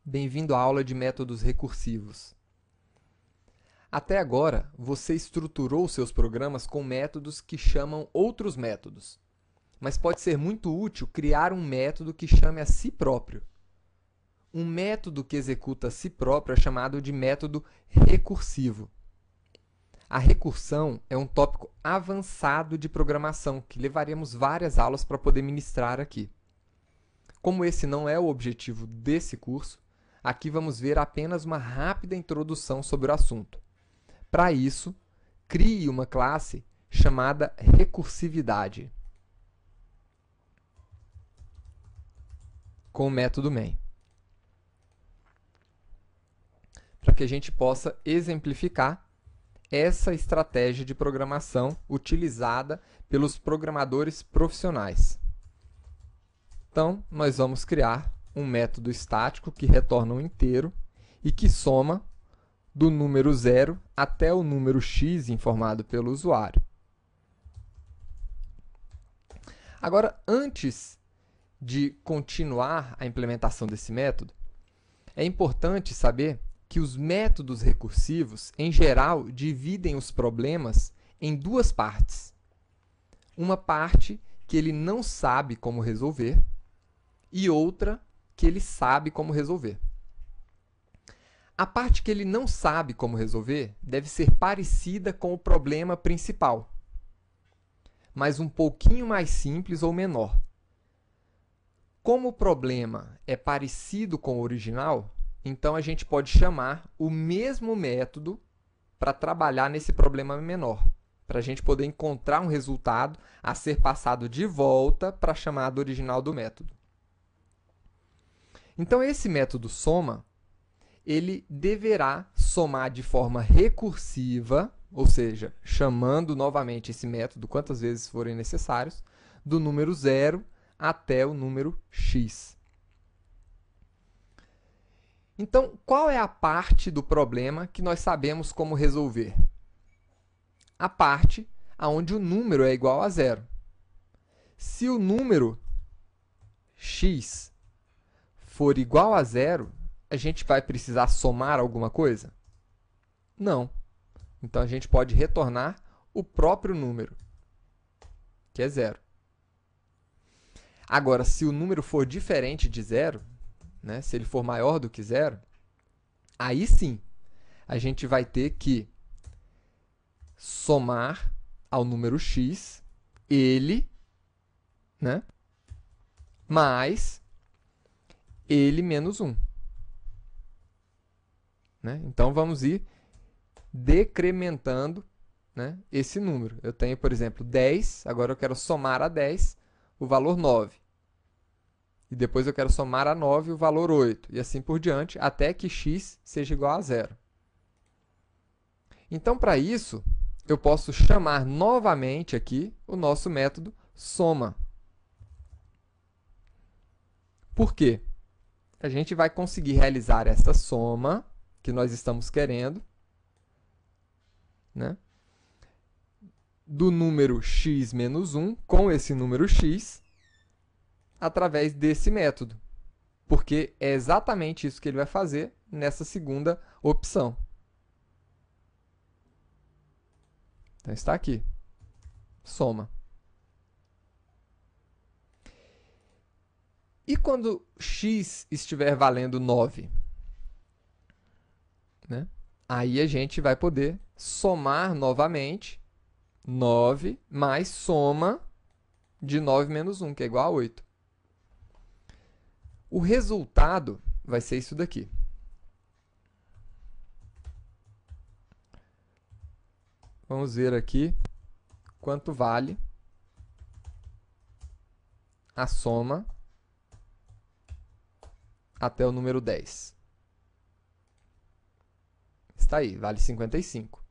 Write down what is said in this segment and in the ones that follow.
Bem-vindo à aula de métodos recursivos. Até agora, você estruturou seus programas com métodos que chamam outros métodos, mas pode ser muito útil criar um método que chame a si próprio. Um método que executa a si próprio é chamado de método recursivo. A recursão é um tópico avançado de programação que levaremos várias aulas para poder ministrar aqui. Como esse não é o objetivo desse curso, aqui vamos ver apenas uma rápida introdução sobre o assunto. Para isso, crie uma classe chamada recursividade com o método main, para que a gente possa exemplificar essa estratégia de programação utilizada pelos programadores profissionais. Então, nós vamos criar um método estático que retorna um inteiro e que soma do número 0 até o número x informado pelo usuário. Agora, antes de continuar a implementação desse método, é importante saber que os métodos recursivos, em geral, dividem os problemas em duas partes. Uma parte que ele não sabe como resolver e outra que ele sabe como resolver. A parte que ele não sabe como resolver deve ser parecida com o problema principal, mas um pouquinho mais simples ou menor. Como o problema é parecido com o original, então a gente pode chamar o mesmo método para trabalhar nesse problema menor, para a gente poder encontrar um resultado a ser passado de volta para a chamada original do método. Então, esse método soma, ele deverá somar de forma recursiva, ou seja, chamando novamente esse método quantas vezes forem necessários, do número 0 até o número x. Então, qual é a parte do problema que nós sabemos como resolver? A parte onde o número é igual a 0. Se o número x for igual a 0, a gente vai precisar somar alguma coisa? Não. Então, a gente pode retornar o próprio número, que é 0. Agora, se o número for diferente de 0, né, se ele for maior do que 0, aí sim, a gente vai ter que somar ao número x, ele, né, mais ele menos 1. Né? Então, vamos ir decrementando, né, esse número. Eu tenho, por exemplo, 10, agora eu quero somar a 10 o valor 9. E depois eu quero somar a 9 o valor 8, e assim por diante, até que x seja igual a 0. Então, para isso, eu posso chamar novamente aqui o nosso método soma. Por quê? A gente vai conseguir realizar essa soma que nós estamos querendo, né, do número x menos 1 com esse número x através desse método, porque é exatamente isso que ele vai fazer nessa segunda opção. Então, está aqui, soma. E quando x estiver valendo 9? Né? Aí a gente vai poder somar novamente 9 mais soma de 9 menos 1, que é igual a 8. O resultado vai ser isso daqui. Vamos ver aqui quanto vale a soma até o número 10. Está aí, vale 55.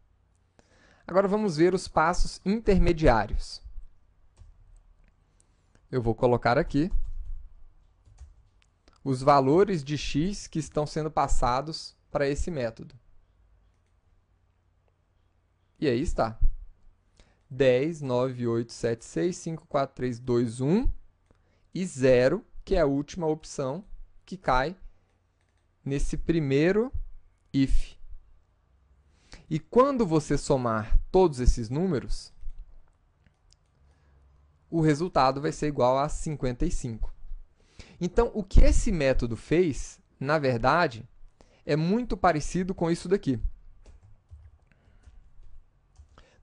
Agora vamos ver os passos intermediários. Eu vou colocar aqui os valores de x que estão sendo passados para esse método. E aí está. 10, 9, 8, 7, 6, 5, 4, 3, 2, 1 e 0, que é a última opção que cai nesse primeiro if. E quando você somar todos esses números, o resultado vai ser igual a 55. Então, o que esse método fez, na verdade, é muito parecido com isso daqui.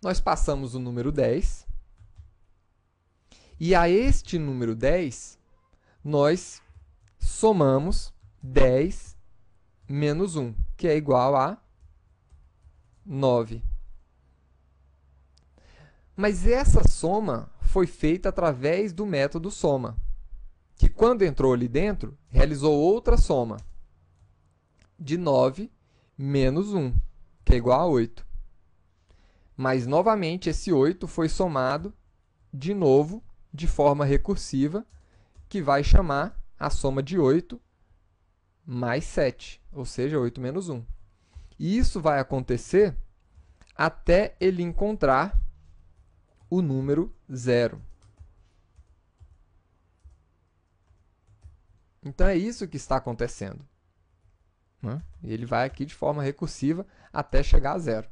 Nós passamos o número 10, e a este número 10, nós somamos 10 menos 1, que é igual a 9. Mas essa soma foi feita através do método soma, que quando entrou ali dentro, realizou outra soma de 9 menos 1, que é igual a 8. Mas, novamente, esse 8 foi somado de novo de forma recursiva, que vai chamar a soma de 8 mais 7, ou seja, 8 menos 1. E isso vai acontecer até ele encontrar o número 0. Então, é isso que está acontecendo, né? Ele vai aqui de forma recursiva até chegar a 0.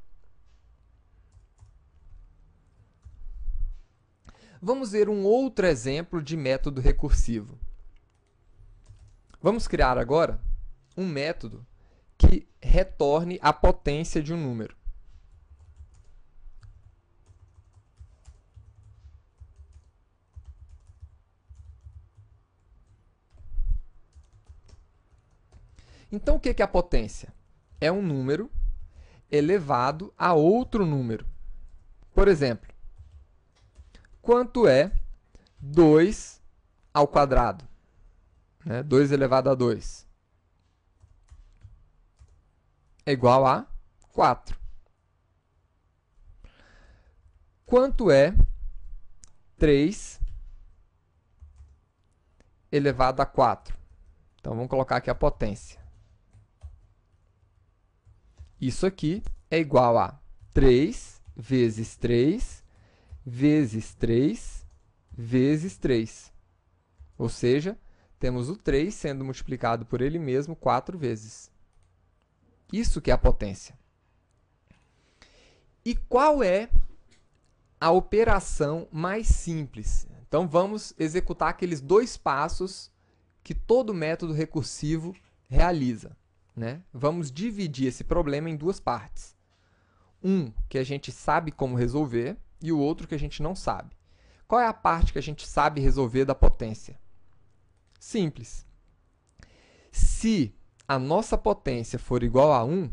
Vamos ver um outro exemplo de método recursivo. Vamos criar agora um método que retorne a potência de um número. Então, o que é a potência? É um número elevado a outro número. Por exemplo, quanto é 2 ao quadrado? 2 elevado a 2 é igual a 4. Quanto é 3 elevado a 4? Então, vamos colocar aqui a potência. Isso aqui é igual a 3 vezes 3 vezes 3 vezes 3. Ou seja, temos o 3 sendo multiplicado por ele mesmo 4 vezes. Isso que é a potência. E qual é a operação mais simples? Então, vamos executar aqueles dois passos que todo método recursivo realiza, né? Vamos dividir esse problema em duas partes. Um que a gente sabe como resolver e o outro que a gente não sabe. Qual é a parte que a gente sabe resolver da potência? Simples. Se a nossa potência for igual a 1,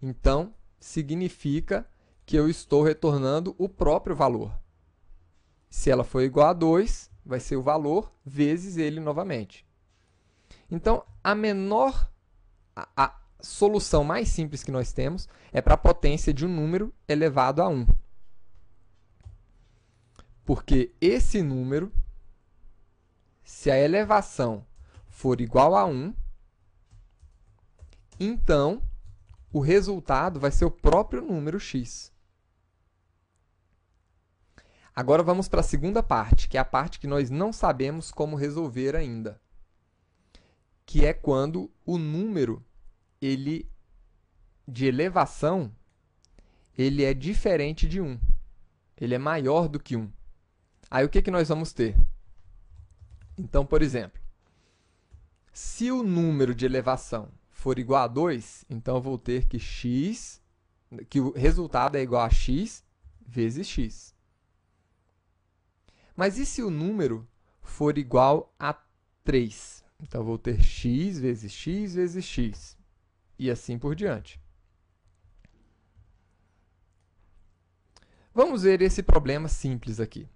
então significa que eu estou retornando o próprio valor. Se ela for igual a 2, vai ser o valor vezes ele novamente. Então, a solução mais simples que nós temos é para a potência de um número elevado a 1. Porque esse número, se a elevação for igual a 1, então o resultado vai ser o próprio número x. Agora vamos para a segunda parte, que é a parte que nós não sabemos como resolver ainda, que é quando o número de elevação ele é diferente de 1. Ele é maior do que 1. Aí o que nós vamos ter? Então, por exemplo, se o número de elevação for igual a 2, então eu vou ter que o resultado é igual a x vezes x. Mas e se o número for igual a 3? Então, eu vou ter x vezes x vezes x. E assim por diante. Vamos ver esse problema simples aqui.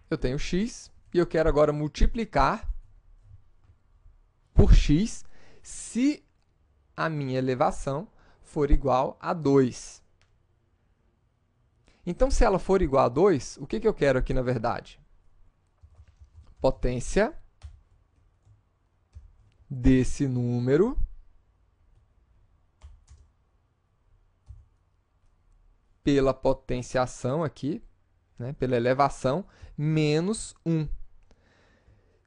Eu tenho x e eu quero agora multiplicar por x se a minha elevação for igual a 2. Então, se ela for igual a 2, o que eu quero aqui na verdade? Potência desse número pela potenciação aqui, né, pela elevação, menos 1.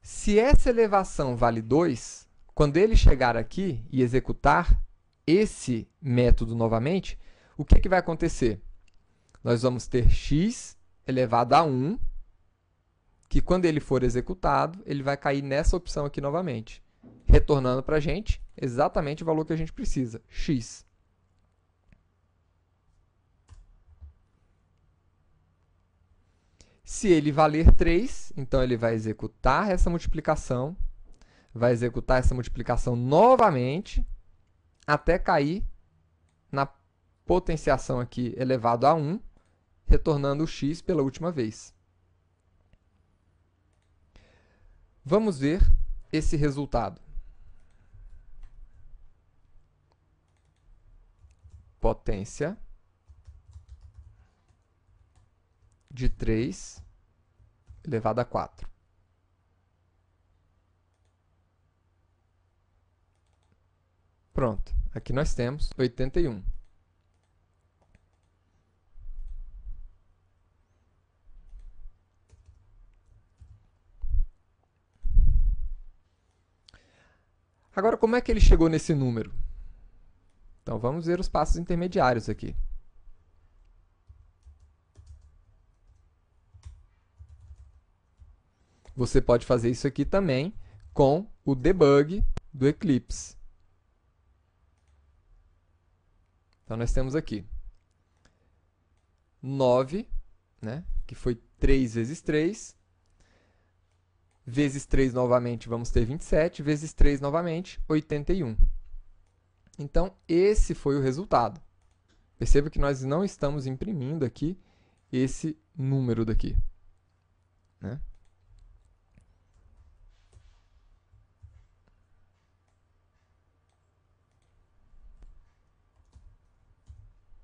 Se essa elevação vale 2, Quando ele chegar aqui e executar esse método novamente, o que vai acontecer? Nós vamos ter x elevado a 1, que quando ele for executado, ele vai cair nessa opção aqui novamente, retornando para a gente exatamente o valor que a gente precisa, x. Se ele valer 3, então ele vai executar essa multiplicação novamente, até cair na potenciação aqui elevado a 1, retornando o x pela última vez. Vamos ver esse resultado. Potência de 3 elevado a 4. Pronto, aqui nós temos 81. Agora, como é que ele chegou nesse número? Então, vamos ver os passos intermediários aqui. Você pode fazer isso aqui também com o debug do Eclipse. Então, nós temos aqui 9, né, que foi 3 vezes 3, vezes 3 novamente, vamos ter 27, vezes 3 novamente, 81. Então, esse foi o resultado. Perceba que nós não estamos imprimindo aqui esse número daqui, né?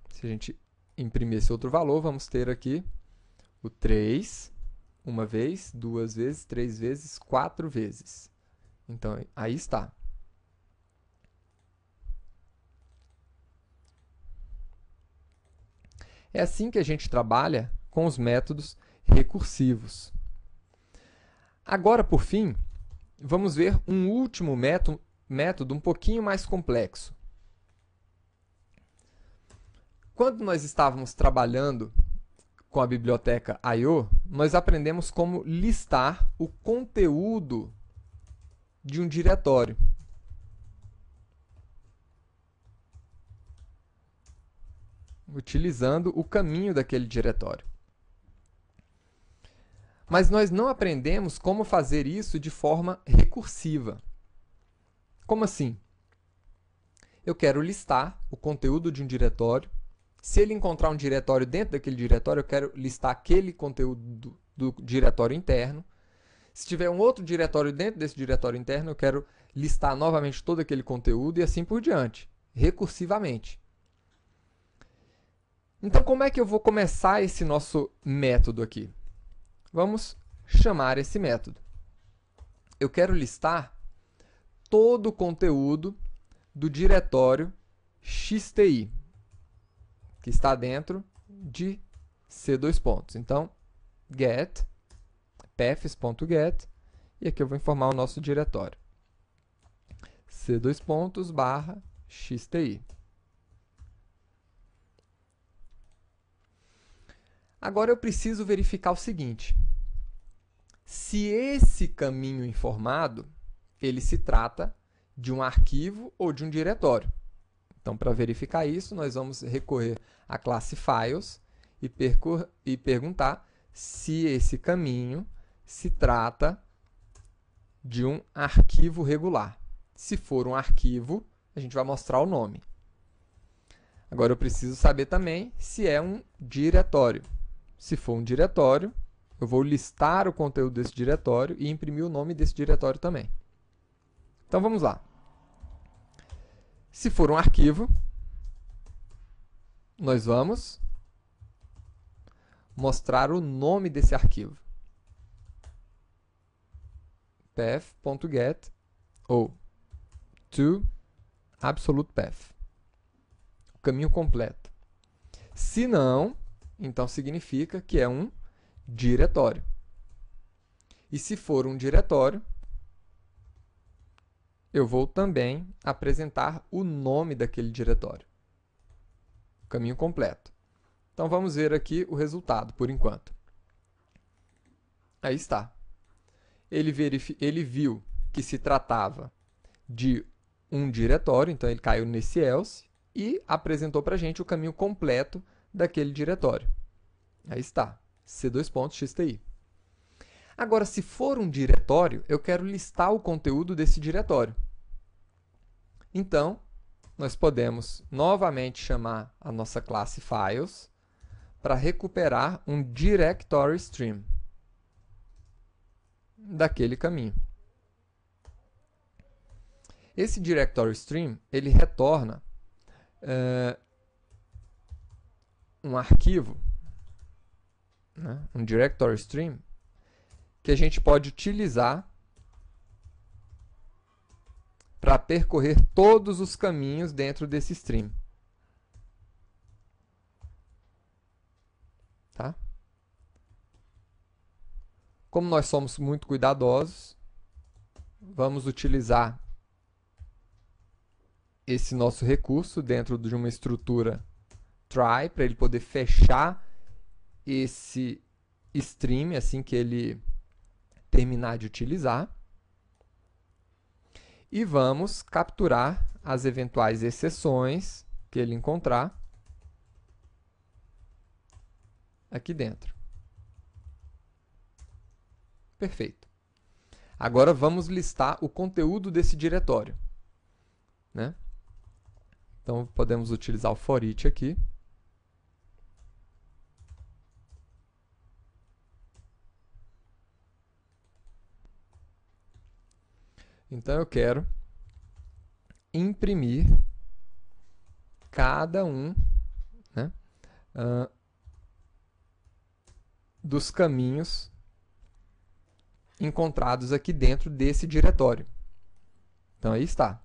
Se a gente imprimir esse outro valor, vamos ter aqui o 3, uma vez, 2 vezes, 3 vezes, 4 vezes. Então, aí está. É assim que a gente trabalha com os métodos recursivos. Agora, por fim, vamos ver um último método um pouquinho mais complexo. Quando nós estávamos trabalhando com a biblioteca I/O, nós aprendemos como listar o conteúdo de um diretório. Utilizando o caminho daquele diretório. Mas nós não aprendemos como fazer isso de forma recursiva. Como assim? Eu quero listar o conteúdo de um diretório. Se ele encontrar um diretório dentro daquele diretório, eu quero listar aquele conteúdo do diretório interno. Se tiver um outro diretório dentro desse diretório interno, eu quero listar novamente todo aquele conteúdo e assim por diante, recursivamente. Então, como é que eu vou começar esse nosso método aqui? Vamos chamar esse método. Eu quero listar todo o conteúdo do diretório XTI, que está dentro de C2 pontos. Então, get, paths.get, e aqui eu vou informar o nosso diretório. C2 pontos barra XTI. Agora eu preciso verificar o seguinte: se esse caminho informado, ele se trata de um arquivo ou de um diretório. Então, para verificar isso, nós vamos recorrer à classe Files e perguntar se esse caminho se trata de um arquivo regular. Se for um arquivo, a gente vai mostrar o nome. Agora, eu preciso saber também se é um diretório. Se for um diretório, eu vou listar o conteúdo desse diretório e imprimir o nome desse diretório também. Então, vamos lá. Se for um arquivo, nós vamos mostrar o nome desse arquivo. path.get ou to absolute path. O caminho completo. Se não, então significa que é um diretório. E se for um diretório, eu vou também apresentar o nome daquele diretório. O caminho completo. Então, vamos ver aqui o resultado, por enquanto. Aí está. Ele viu que se tratava de um diretório, então ele caiu nesse else e apresentou para a gente o caminho completo daquele diretório. Aí está, C2.xti. Agora, se for um diretório, eu quero listar o conteúdo desse diretório. Então, nós podemos novamente chamar a nossa classe files para recuperar um directory stream daquele caminho. Esse directory stream, ele retorna um arquivo, né? Um directory stream, que a gente pode utilizar para percorrer todos os caminhos dentro desse stream. Tá? Como nós somos muito cuidadosos, vamos utilizar esse nosso recurso dentro de uma estrutura try, para ele poder fechar esse stream assim que ele terminar de utilizar. E vamos capturar as eventuais exceções que ele encontrar aqui dentro. Perfeito. Agora vamos listar o conteúdo desse diretório, né? Então, podemos utilizar o for each aqui. Então, eu quero imprimir cada um, né, dos caminhos encontrados aqui dentro desse diretório. Então, aí está.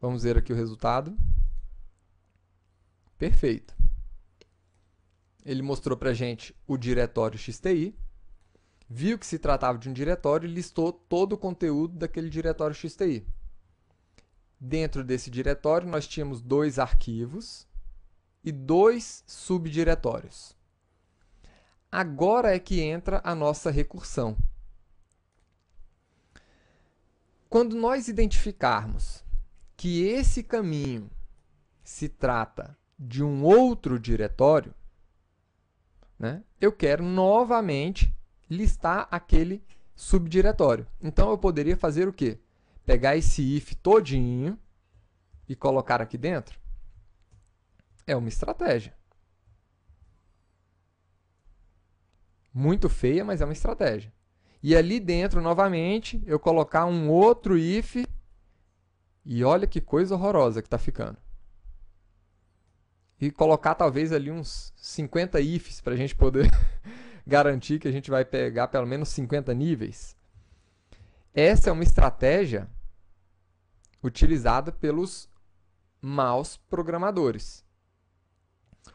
Vamos ver aqui o resultado. Perfeito. Ele mostrou para a gente o diretório XTI, viu que se tratava de um diretório e listou todo o conteúdo daquele diretório XTI. Dentro desse diretório, nós tínhamos 2 arquivos e 2 subdiretórios. Agora é que entra a nossa recursão. Quando nós identificarmos que esse caminho se trata de um outro diretório, né, eu quero novamente listar aquele subdiretório. Então, eu poderia fazer o quê? Pegar esse if todinho e colocar aqui dentro? É uma estratégia. Muito feia, mas é uma estratégia. E ali dentro, novamente, eu colocar um outro if. E olha que coisa horrorosa que está ficando. E colocar talvez ali uns 50 ifs para a gente poder garantir que a gente vai pegar pelo menos 50 níveis. Essa é uma estratégia utilizada pelos maus programadores.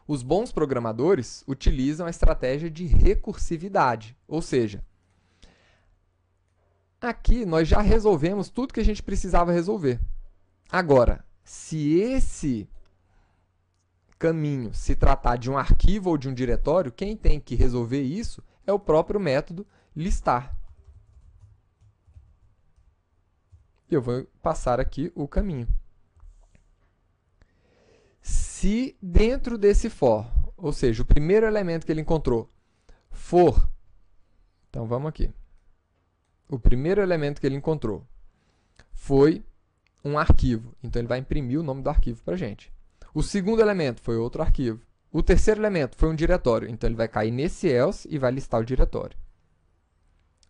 Os bons programadores utilizam a estratégia de recursividade, ou seja, aqui nós já resolvemos tudo que a gente precisava resolver. Agora, se esse caminho se tratar de um arquivo ou de um diretório, quem tem que resolver isso é o próprio método listar. Eu vou passar aqui o caminho. Se dentro desse for, ou seja, o primeiro elemento que ele encontrou for, então vamos aqui. O primeiro elemento que ele encontrou foi um arquivo, então ele vai imprimir o nome do arquivo para a gente. O segundo elemento foi outro arquivo. O terceiro elemento foi um diretório, então ele vai cair nesse else e vai listar o diretório.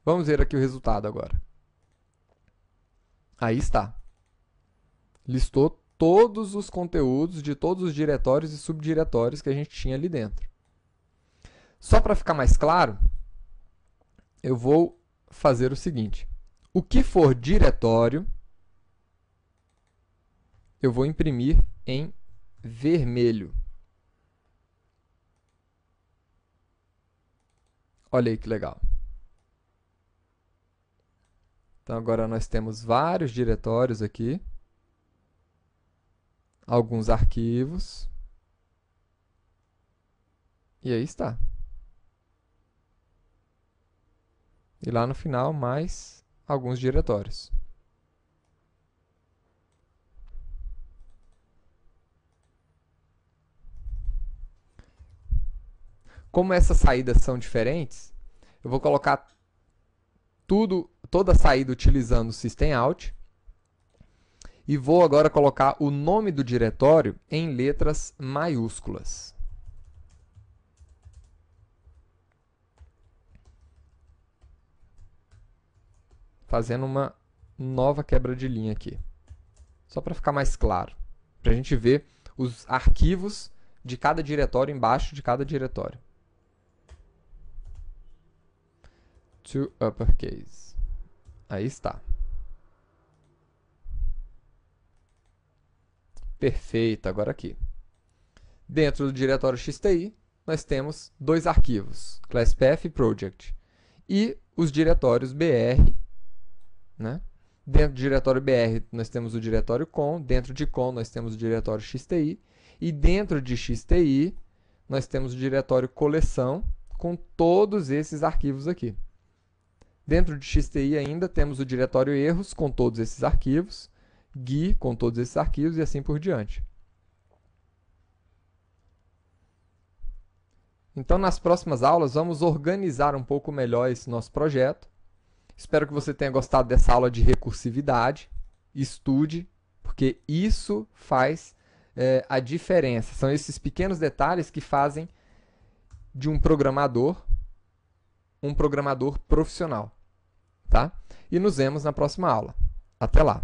Vamos ver aqui o resultado agora. Aí está. Listou todos os conteúdos de todos os diretórios e subdiretórios que a gente tinha ali dentro. Só para ficar mais claro, eu vou fazer o seguinte. O que for diretório, eu vou imprimir em vermelho. Olha aí que legal. Então agora nós temos vários diretórios aqui, alguns arquivos, e aí está. E lá no final, mais alguns diretórios. Como essas saídas são diferentes, eu vou colocar toda a saída utilizando o systemout e vou agora colocar o nome do diretório em letras maiúsculas. Fazendo uma nova quebra de linha aqui. Só para ficar mais claro. Para a gente ver os arquivos de cada diretório embaixo de cada diretório. To uppercase. Aí está. Perfeito, agora aqui. Dentro do diretório XTI, nós temos dois arquivos, ClassPath e Project. E os diretórios BR, né? Dentro do diretório BR, nós temos o diretório com, dentro de com, nós temos o diretório XTI, e dentro de XTI, nós temos o diretório coleção com todos esses arquivos aqui. Dentro de XTI ainda temos o diretório erros com todos esses arquivos, GUI com todos esses arquivos e assim por diante. Então, nas próximas aulas, vamos organizar um pouco melhor esse nosso projeto. Espero que você tenha gostado dessa aula de recursividade. Estude, porque isso faz a diferença. São esses pequenos detalhes que fazem de um programador profissional. Tá? E nos vemos na próxima aula. Até lá!